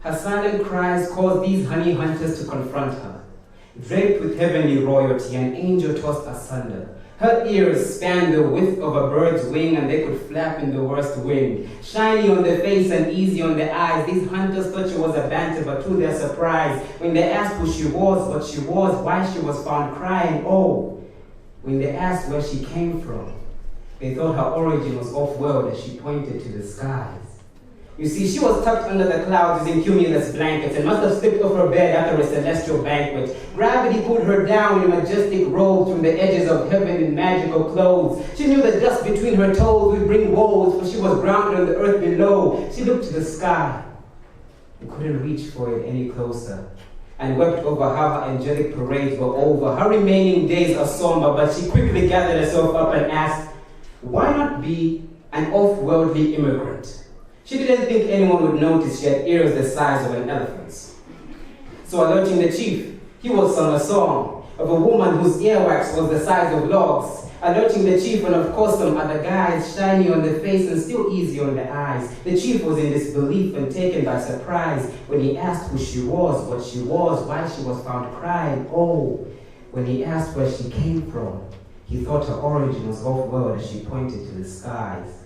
Her silent cries caused these honey hunters to confront her. Draped with heavenly royalty, an angel tossed asunder. Her ears spanned the width of a bird's wing, and they could flap in the worst wind. Shiny on the face and easy on the eyes, these hunters thought she was a banter, but to their surprise, when they asked who she was, what she was, why she was found crying, when they asked where she came from, they thought her origin was off-world as she pointed to the skies. You see, she was tucked under the clouds using cumulus blankets and must have slipped off her bed after a celestial banquet. Gravity pulled her down in majestic robes from the edges of heaven in magical clothes. She knew the dust between her toes would bring woes, for she was grounded on the earth below. She looked to the sky and couldn't reach for it any closer, and wept over how her angelic parades were over. Her remaining days are somber, but she quickly gathered herself up and asked, why not be an off-worldly immigrant? She didn't think anyone would notice she had ears the size of an elephant's. So alerting the chief, he was sung a song of a woman whose earwax was the size of logs. Alerting the chief, and of course some other guys, shiny on the face and still easy on the eyes. The chief was in disbelief and taken by surprise when he asked who she was, what she was, why she was found crying. When he asked where she came from, he thought her origin was off-world as she pointed to the skies.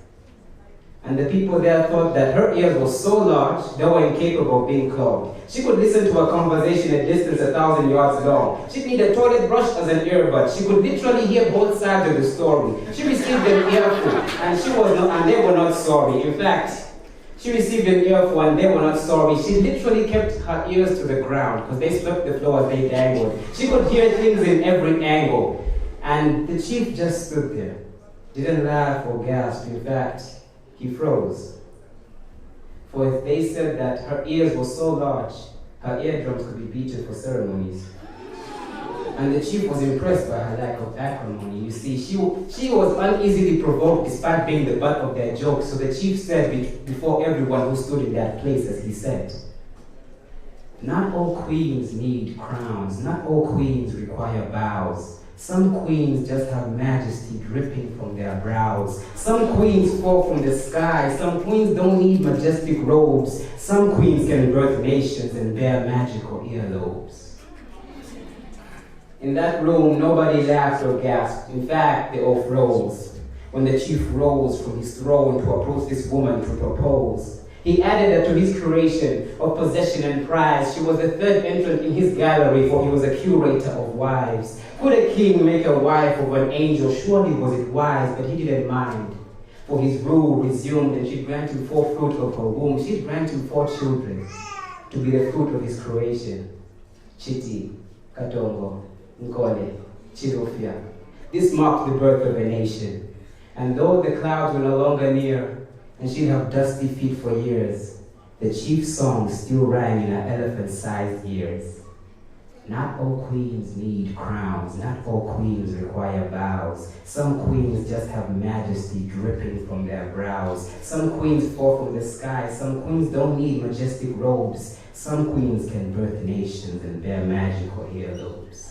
And the people there thought that her ears were so large, they were incapable of being clogged. She could listen to a conversation at distance 1,000 yards long. She'd need a toilet brush as an earbud. She could literally hear both sides of the story. She received an earful, and they were not sorry. In fact, she received an earful and they were not sorry. She literally kept her ears to the ground because they swept the floor as they dangled. She could hear things in every angle. And the chief just stood there, didn't laugh or gasp. In fact, he froze. For if they said that her ears were so large, her eardrums could be beaten for ceremonies. And the chief was impressed by her lack of acrimony. You see, she was uneasily provoked despite being the butt of their jokes. So the chief said before everyone who stood in that place, as he said, not all queens need crowns. Not all queens require bows. Some queens just have majesty dripping from their brows. Some queens fall from the sky. Some queens don't need majestic robes. Some queens can birth nations and bear magical earlobes. In that room, nobody laughed or gasped. In fact, they all froze when the chief rose from his throne to approach this woman to propose. He added her to his curation of possession and prize. She was the third entrant in his gallery, for he was a curator of wives. Could a king make a wife of an angel? Surely was it wise, but he didn't mind. For his rule resumed, and she granted him 4 fruit of her womb. She granted him 4 children to be the fruit of his creation. Chiti, Katongo, Nkole, Chirofia. This marked the birth of a nation. And though the clouds were no longer near, and she'd have dusty feet for years, the chief's song still rang in her elephant-sized ears. Not all queens need crowns. Not all queens require bows. Some queens just have majesty dripping from their brows. Some queens fall from the sky. Some queens don't need majestic robes. Some queens can birth nations and bear magical earlobes.